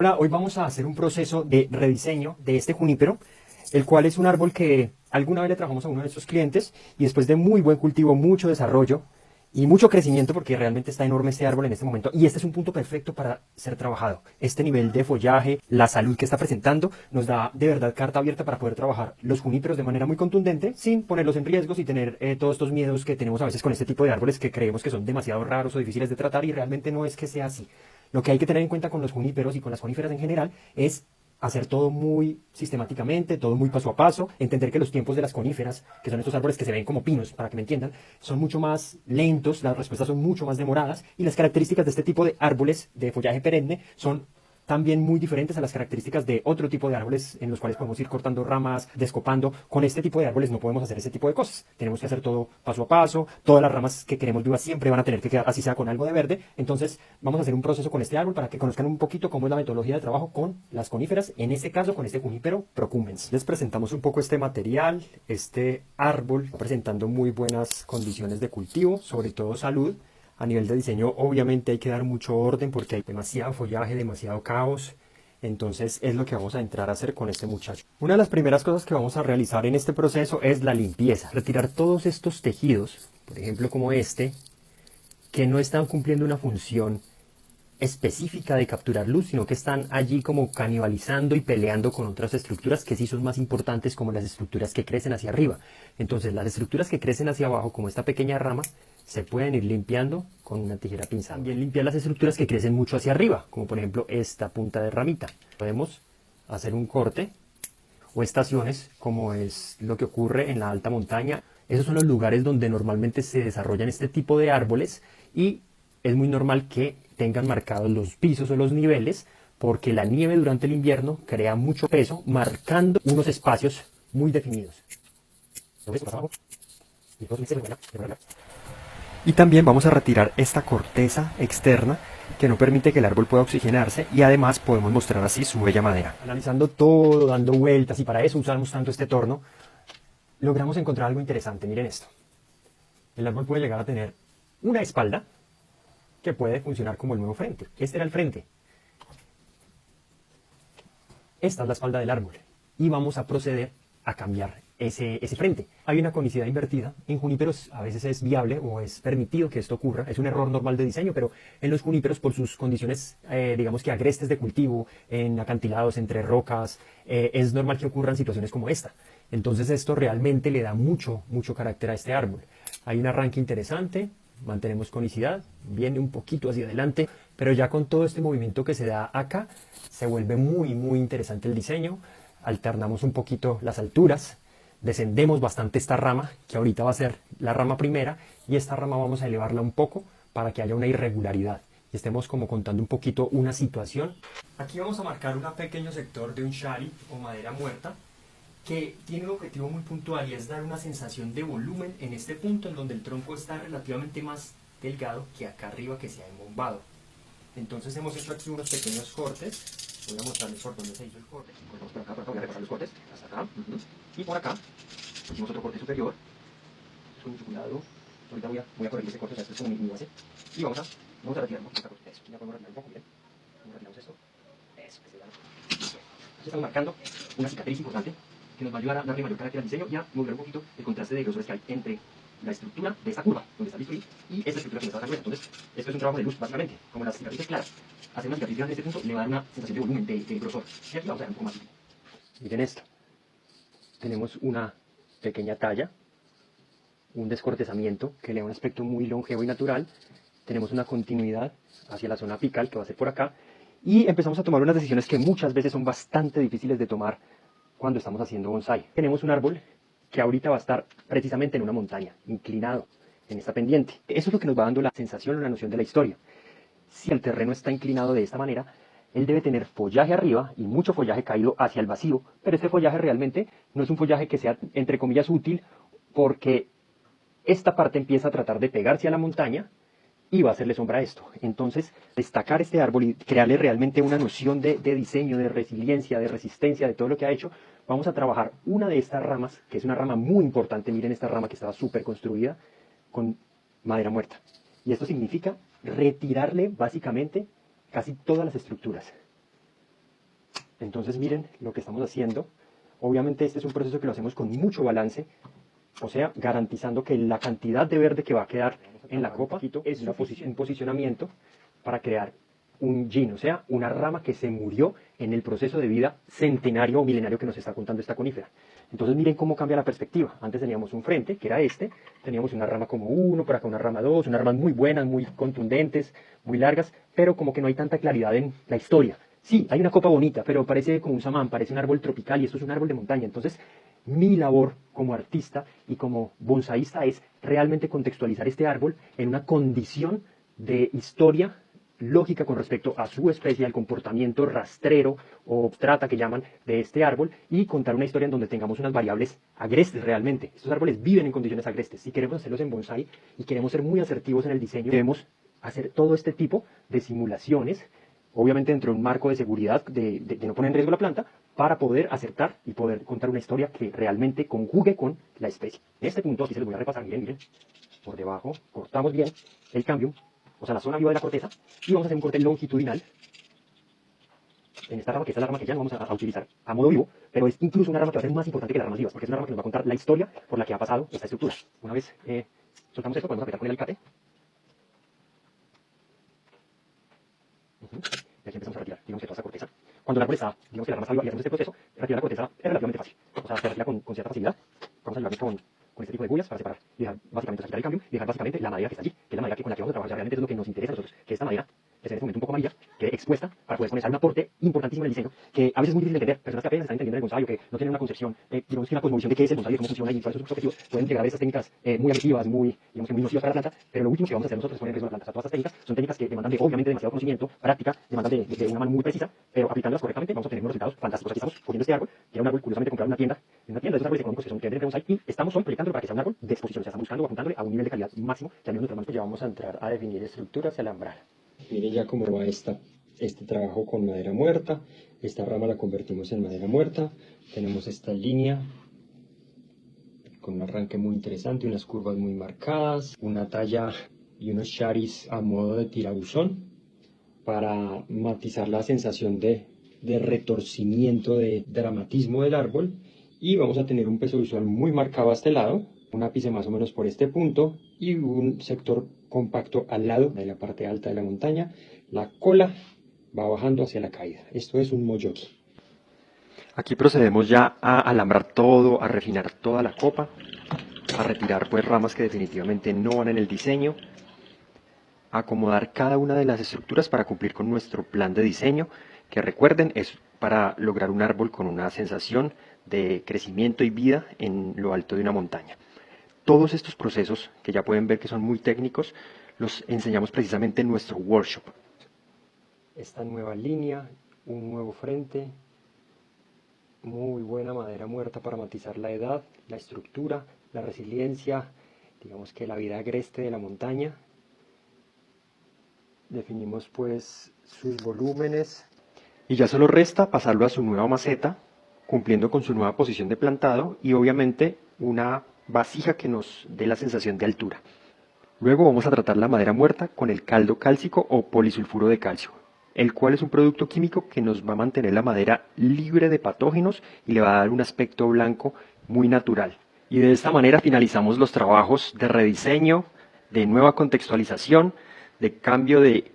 Hola, hoy vamos a hacer un proceso de rediseño de este junípero, el cual es un árbol que alguna vez le trabajamos a uno de nuestros clientes y después de muy buen cultivo, mucho desarrollo y mucho crecimiento, porque realmente está enorme este árbol en este momento, y este es un punto perfecto para ser trabajado. Este nivel de follaje, la salud que está presentando, nos da de verdad carta abierta para poder trabajar los juníperos de manera muy contundente, sin ponerlos en riesgos y tener todos estos miedos que tenemos a veces con este tipo de árboles que creemos que son demasiado raros o difíciles de tratar, y realmente no es que sea así. Lo que hay que tener en cuenta con los juníperos y con las coníferas en general es hacer todo muy sistemáticamente, todo muy paso a paso, entender que los tiempos de las coníferas, que son estos árboles que se ven como pinos, para que me entiendan, son mucho más lentos, las respuestas son mucho más demoradas, y las características de este tipo de árboles de follaje perenne son también muy diferentes a las características de otro tipo de árboles en los cuales podemos ir cortando ramas, descopando. Con este tipo de árboles no podemos hacer ese tipo de cosas. Tenemos que hacer todo paso a paso. Todas las ramas que queremos vivas siempre van a tener que quedar así sea con algo de verde. Entonces vamos a hacer un proceso con este árbol para que conozcan un poquito cómo es la metodología de trabajo con las coníferas, en este caso con este junípero procumbens. Les presentamos un poco este material. Este árbol está presentando muy buenas condiciones de cultivo, sobre todo salud. A nivel de diseño, obviamente hay que dar mucho orden porque hay demasiado follaje, demasiado caos. Entonces es lo que vamos a entrar a hacer con este muchacho. Una de las primeras cosas que vamos a realizar en este proceso es la limpieza. Retirar todos estos tejidos, por ejemplo como este, que no están cumpliendo una función específica de capturar luz, sino que están allí como canibalizando y peleando con otras estructuras que sí son más importantes, como las estructuras que crecen hacia arriba. Entonces las estructuras que crecen hacia abajo, como esta pequeña rama, se pueden ir limpiando con una tijera pinzada. También limpiar las estructuras que crecen mucho hacia arriba, como por ejemplo esta punta de ramita. Podemos hacer un corte o estaciones, como es lo que ocurre en la alta montaña. Esos son los lugares donde normalmente se desarrollan este tipo de árboles, y es muy normal que tengan marcados los pisos o los niveles, porque la nieve durante el invierno crea mucho peso, marcando unos espacios muy definidos. Y también vamos a retirar esta corteza externa que no permite que el árbol pueda oxigenarse, y además podemos mostrar así su bella madera. Analizando todo, dando vueltas, y para eso usamos tanto este torno, logramos encontrar algo interesante. Miren esto. El árbol puede llegar a tener una espalda que puede funcionar como el nuevo frente. Este era el frente. Esta es la espalda del árbol. Y vamos a proceder a cambiar ese frente. Hay una conicidad invertida. En juníperos a veces es viable o es permitido que esto ocurra. Es un error normal de diseño, pero en los juníperos, por sus condiciones, digamos que agrestes de cultivo, en acantilados, entre rocas, es normal que ocurran situaciones como esta. Entonces esto realmente le da mucho carácter a este árbol. Hay un arranque interesante, mantenemos conicidad, viene un poquito hacia adelante, pero ya con todo este movimiento que se da acá, se vuelve muy interesante el diseño. Alternamos un poquito las alturas, descendemos bastante esta rama, que ahorita va a ser la rama primera, y esta rama vamos a elevarla un poco para que haya una irregularidad y estemos como contando un poquito una situación. Aquí vamos a marcar un pequeño sector de un shari o madera muerta, que tiene un objetivo muy puntual, y es dar una sensación de volumen en este punto en donde el tronco está relativamente más delgado que acá arriba, que se ha embombado. Entonces hemos hecho aquí unos pequeños cortes. Voy a mostrarles por dónde se hizo el corte. Cortamos por acá, voy a repasar los cortes hasta acá. Y por acá hicimos otro corte superior con mucho cuidado. Ahorita voy a corregir ese corte, o sea, esto es como mi base. Y vamos a retirar un poquito eso. Ya podemos retirar un poco, bien. Retiramos esto. Eso, que se vea. Aquí estamos marcando una cicatriz importante que nos va a ayudar a darle mayor carácter al diseño y a modular un poquito el contraste de grosores que hay entre la estructura de esta curva, donde está el bisturí, y esta estructura que está tan gruesa. Entonces, esto es un trabajo de luz, básicamente. Como las cicatrices claras, hacer una cicatriz grande en este punto le va a dar una sensación de volumen, de grosor. Y aquí vamos a ver un poco más. Miren esto. Tenemos una pequeña talla, un descortezamiento que le da un aspecto muy longevo y natural. Tenemos una continuidad hacia la zona apical, que va a ser por acá, y empezamos a tomar unas decisiones que muchas veces son bastante difíciles de tomar cuando estamos haciendo bonsai. Tenemos un árbol que ahorita va a estar precisamente en una montaña, inclinado en esta pendiente. Eso es lo que nos va dando la sensación o la noción de la historia. Si el terreno está inclinado de esta manera, él debe tener follaje arriba y mucho follaje caído hacia el vacío, pero este follaje realmente no es un follaje que sea, entre comillas, útil, porque esta parte empieza a tratar de pegarse a la montaña y va a hacerle sombra a esto. Entonces, destacar este árbol y crearle realmente una noción de diseño, de resiliencia, de resistencia, de todo lo que ha hecho, vamos a trabajar una de estas ramas, que es una rama muy importante. Miren esta rama que estaba súper construida con madera muerta. Y esto significa retirarle básicamente casi todas las estructuras. Entonces miren lo que estamos haciendo. Obviamente este es un proceso que lo hacemos con mucho balance, o sea, garantizando que la cantidad de verde que va a quedar en la copa es un posicionamiento para crear un yin, o sea, una rama que se murió en el proceso de vida centenario o milenario que nos está contando esta conífera. Entonces miren cómo cambia la perspectiva. Antes teníamos un frente, que era este, teníamos una rama como 1, por acá una rama 2, unas ramas muy buenas, muy contundentes, muy largas, pero como que no hay tanta claridad en la historia. Sí, hay una copa bonita, pero parece como un samán, parece un árbol tropical y esto es un árbol de montaña. Entonces, mi labor como artista y como bonsaísta es realmente contextualizar este árbol en una condición de historia lógica con respecto a su especie, al comportamiento rastrero o trata que llaman de este árbol y contar una historia en donde tengamos unas variables agrestes realmente. Estos árboles viven en condiciones agrestes. Si queremos hacerlos en bonsai y queremos ser muy asertivos en el diseño, debemos hacer todo este tipo de simulaciones, obviamente dentro de un marco de seguridad de no poner en riesgo la planta, para poder acertar y poder contar una historia que realmente conjugue con la especie. En este punto, aquí se los voy a repasar, miren, miren, por debajo, cortamos bien el cambium, o sea, la zona viva de la corteza, y vamos a hacer un corte longitudinal en esta rama, que es la rama que ya no vamos a utilizar a modo vivo, pero es incluso una rama que va a ser más importante que las ramas vivas, porque es una rama que nos va a contar la historia por la que ha pasado esta estructura. Una vez soltamos esto, podemos apretar con el alicate. Y aquí empezamos a retirar, digamos que toda esa corteza. Cuando el árbol está, digamos que la rama está viva y hacemos este proceso, retirar la corteza es relativamente fácil. O sea, se retira con cierta facilidad. Vamos a ayudarnos con este tipo de gullas para separar y dejar básicamente, quitar el cambio y dejar básicamente la madera que está allí, que es la madera con la que vamos a trabajar. O sea, realmente es lo que nos interesa a nosotros, que esta madera, que es en este momento un poco amarilla, quede expuesta para poder poner un aporte importantísimo en el diseño, que a veces es muy difícil de entender. Personas que apenas están entendiendo el bonsai o que no tienen una concepción, digamos que una cosmovisión de qué es el bonsai, de cómo funciona y cuáles son sus objetivos, pueden llegar a ver estas técnicas muy agresivas, muy, digamos que muy nocivas para la planta, pero lo último que vamos a hacer nosotros es poner en riesgo la planta. O sea, todas estas técnicas son técnicas que demandan obviamente demasiado conocimiento, práctica, demandan de una mano muy precisa, pero aplicándolas correctamente vamos a tener unos resultados fantásticos. Aquí estamos cogiendo este árbol, que era un árbol curiosamente comprado en una tienda de esos árboles económicos que son que venden en bonsai, y estamos hoy proyectándolo para que sea un árbol de exposición, o sea, estamos buscando o apuntándole a un nivel de calidad máximo que al menos nuestras manos. Ya vamos a entrar a definir estructuras y alambrar. Miren ya cómo va este trabajo con madera muerta. Esta rama la convertimos en madera muerta. Tenemos esta línea con un arranque muy interesante, unas curvas muy marcadas, una talla y unos charis a modo de tirabuzón para matizar la sensación de retorcimiento, de dramatismo del árbol. Y vamos a tener un peso visual muy marcado a este lado, un ápice más o menos por este punto y un sector compacto al lado de la parte alta de la montaña. La cola va bajando hacia la caída. Esto es un moyoki. Aquí procedemos ya a alambrar todo, a refinar toda la copa, a retirar pues ramas que definitivamente no van en el diseño, a acomodar cada una de las estructuras para cumplir con nuestro plan de diseño, que recuerden es para lograr un árbol con una sensación de crecimiento y vida en lo alto de una montaña. Todos estos procesos, que ya pueden ver que son muy técnicos, los enseñamos precisamente en nuestro workshop. Esta nueva línea, un nuevo frente, muy buena madera muerta para matizar la edad, la estructura, la resiliencia, digamos que la vida agreste de la montaña. Definimos pues sus volúmenes. Y ya solo resta pasarlo a su nueva maceta, cumpliendo con su nueva posición de plantado y obviamente una vasija que nos dé la sensación de altura. Luego vamos a tratar la madera muerta con el caldo cálcico o polisulfuro de calcio, el cual es un producto químico que nos va a mantener la madera libre de patógenos y le va a dar un aspecto blanco muy natural. Y de esta manera finalizamos los trabajos de rediseño, de nueva contextualización, de cambio de